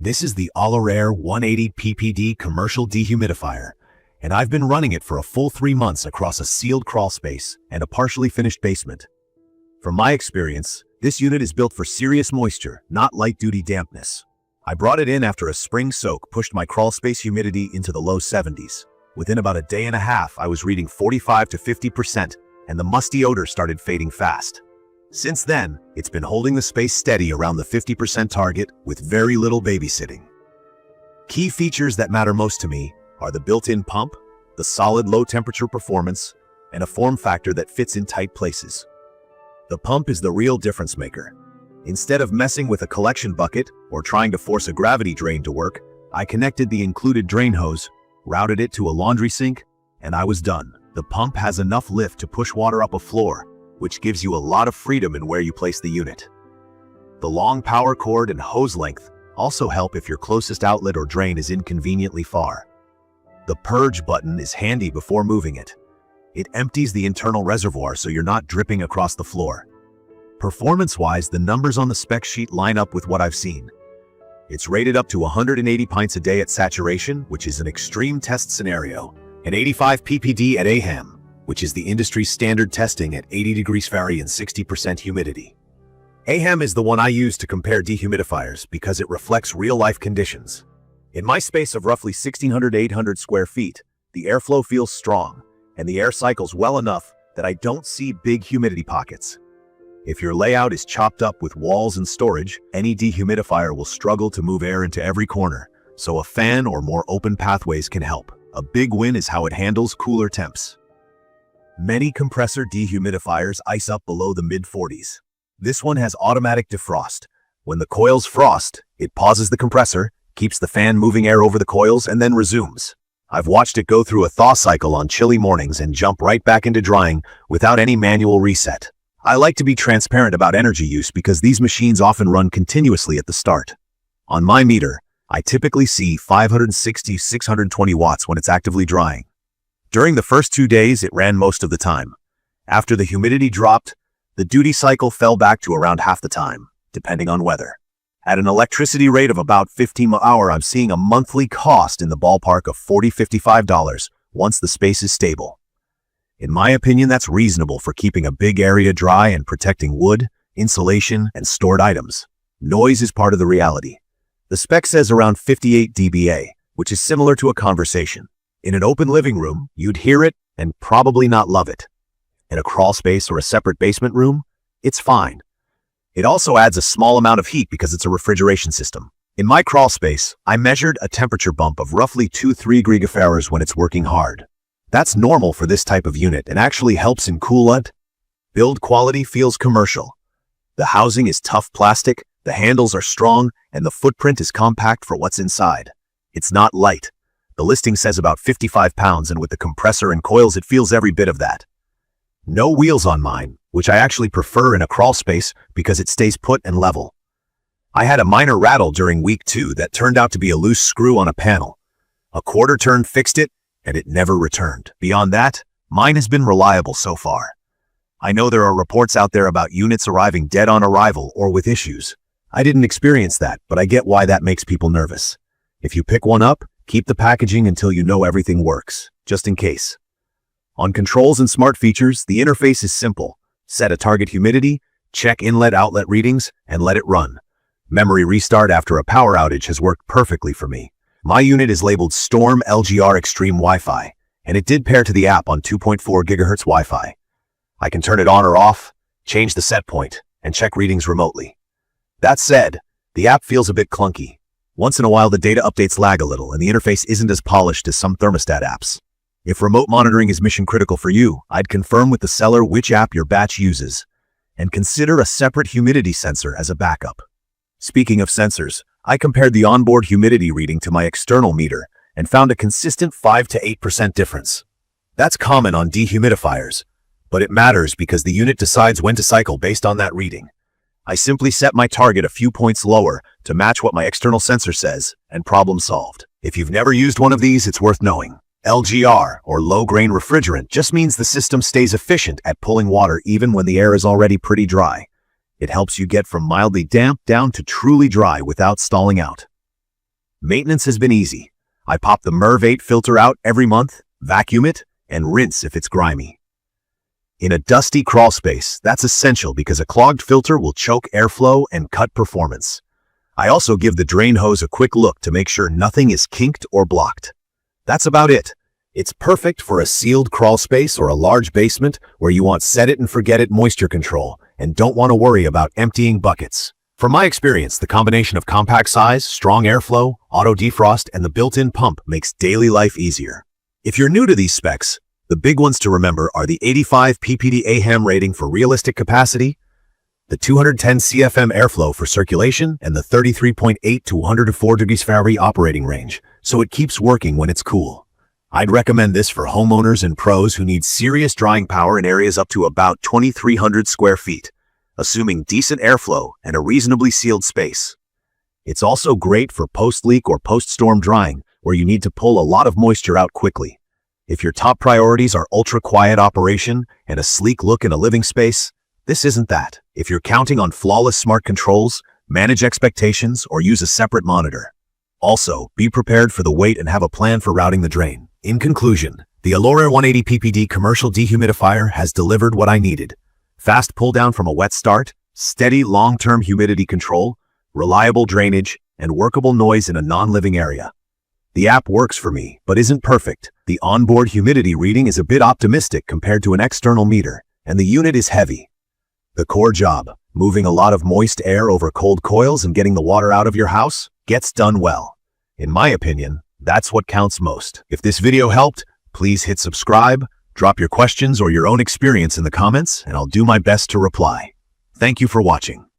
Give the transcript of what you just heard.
This is the ALORAIR 180PPD commercial dehumidifier, and I've been running it for a full 3 months across a sealed crawl space and a partially finished basement. From my experience, this unit is built for serious moisture, not light-duty dampness. I brought it in after a spring soak pushed my crawl space humidity into the low 70s. Within about a day and a half, I was reading 45 to 50%, and the musty odor started fading fast. Since then, it's been holding the space steady around the 50% target with very little babysitting. Key features that matter most to me are the built-in pump, the solid low-temperature performance, and a form factor that fits in tight places. The pump is the real difference maker. Instead of messing with a collection bucket or trying to force a gravity drain to work, I connected the included drain hose, routed it to a laundry sink, and I was done. The pump has enough lift to push water up a floor, which gives you a lot of freedom in where you place the unit. The long power cord and hose length also help if your closest outlet or drain is inconveniently far. The purge button is handy before moving it. It empties the internal reservoir so you're not dripping across the floor. Performance-wise, the numbers on the spec sheet line up with what I've seen. It's rated up to 180 pints a day at saturation, which is an extreme test scenario, and 85 ppd at AHAM, which is the industry's standard testing at 80 degrees Fahrenheit and 60% humidity. AHAM is the one I use to compare dehumidifiers because it reflects real-life conditions. In my space of roughly 1,600 to 800 square feet, the airflow feels strong, and the air cycles well enough that I don't see big humidity pockets. If your layout is chopped up with walls and storage, any dehumidifier will struggle to move air into every corner, so a fan or more open pathways can help. A big win is how it handles cooler temps. Many compressor dehumidifiers ice up below the mid-40s. This one has automatic defrost. When the coils frost, it pauses the compressor, keeps the fan moving air over the coils, and then resumes. I've watched it go through a thaw cycle on chilly mornings and jump right back into drying without any manual reset. I like to be transparent about energy use because these machines often run continuously at the start. On my meter, I typically see 560 to 620 watts when it's actively drying. During the first 2 days, it ran most of the time. After the humidity dropped, the duty cycle fell back to around half the time, depending on weather. At an electricity rate of about 15 per hour, I'm seeing a monthly cost in the ballpark of $40 to $55 once the space is stable. In my opinion, that's reasonable for keeping a big area dry and protecting wood, insulation, and stored items. Noise is part of the reality. The spec says around 58 dBA, which is similar to a conversation. In an open living room, you'd hear it and probably not love it. In a crawl space or a separate basement room, it's fine. It also adds a small amount of heat because it's a refrigeration system. In my crawl space, I measured a temperature bump of roughly 2-3 gigafarads when it's working hard. That's normal for this type of unit and actually helps in coolant. Build quality feels commercial. The housing is tough plastic, the handles are strong, and the footprint is compact for what's inside. It's not light. The listing says about 55 pounds, and with the compressor and coils, it feels every bit of that. No wheels on mine, which I actually prefer in a crawl space because it stays put and level. I had a minor rattle during week 2 that turned out to be a loose screw on a panel. A quarter turn fixed it, and it never returned. Beyond that, mine has been reliable so far. I know there are reports out there about units arriving dead on arrival or with issues. I didn't experience that, but I get why that makes people nervous. If you pick one up, keep the packaging until you know everything works, just in case. On controls and smart features, the interface is simple. Set a target humidity, check inlet-outlet readings, and let it run. Memory restart after a power outage has worked perfectly for me. My unit is labeled Storm LGR Extreme Wi-Fi, and it did pair to the app on 2.4 GHz Wi-Fi. I can turn it on or off, change the set point, and check readings remotely. That said, the app feels a bit clunky. Once in a while, the data updates lag a little, and the interface isn't as polished as some thermostat apps. If remote monitoring is mission critical for you, I'd confirm with the seller which app your batch uses, and consider a separate humidity sensor as a backup. Speaking of sensors, I compared the onboard humidity reading to my external meter and found a consistent 5 to 8% difference. That's common on dehumidifiers, but it matters because the unit decides when to cycle based on that reading. I simply set my target a few points lower to match what my external sensor says, and problem solved. If you've never used one of these, it's worth knowing. LGR, or low-grain refrigerant, just means the system stays efficient at pulling water even when the air is already pretty dry. It helps you get from mildly damp down to truly dry without stalling out. Maintenance has been easy. I pop the MERV 8 filter out every month, vacuum it, and rinse if it's grimy. In a dusty crawl space, that's essential because a clogged filter will choke airflow and cut performance. I also give the drain hose a quick look to make sure nothing is kinked or blocked. That's about it. It's perfect for a sealed crawl space or a large basement where you want set-it-and-forget-it moisture control and don't want to worry about emptying buckets. From my experience, the combination of compact size, strong airflow, auto defrost, and the built-in pump makes daily life easier. If you're new to these specs, the big ones to remember are the 85 ppd AHAM rating for realistic capacity, the 210 CFM airflow for circulation, and the 33.8 to 104 degrees Fahrenheit operating range, so it keeps working when it's cool. I'd recommend this for homeowners and pros who need serious drying power in areas up to about 2,300 square feet, assuming decent airflow and a reasonably sealed space. It's also great for post-leak or post-storm drying, where you need to pull a lot of moisture out quickly. If your top priorities are ultra-quiet operation and a sleek look in a living space, this isn't that. If you're counting on flawless smart controls, manage expectations, or use a separate monitor. Also, be prepared for the wait and have a plan for routing the drain. In conclusion, the ALORAIR 180PPD commercial dehumidifier has delivered what I needed. Fast pull-down from a wet start, steady long-term humidity control, reliable drainage, and workable noise in a non-living area. The app works for me, but isn't perfect. The onboard humidity reading is a bit optimistic compared to an external meter, and the unit is heavy. The core job, moving a lot of moist air over cold coils and getting the water out of your house, gets done well. In my opinion, that's what counts most. If this video helped, please hit subscribe, drop your questions or your own experience in the comments, and I'll do my best to reply. Thank you for watching.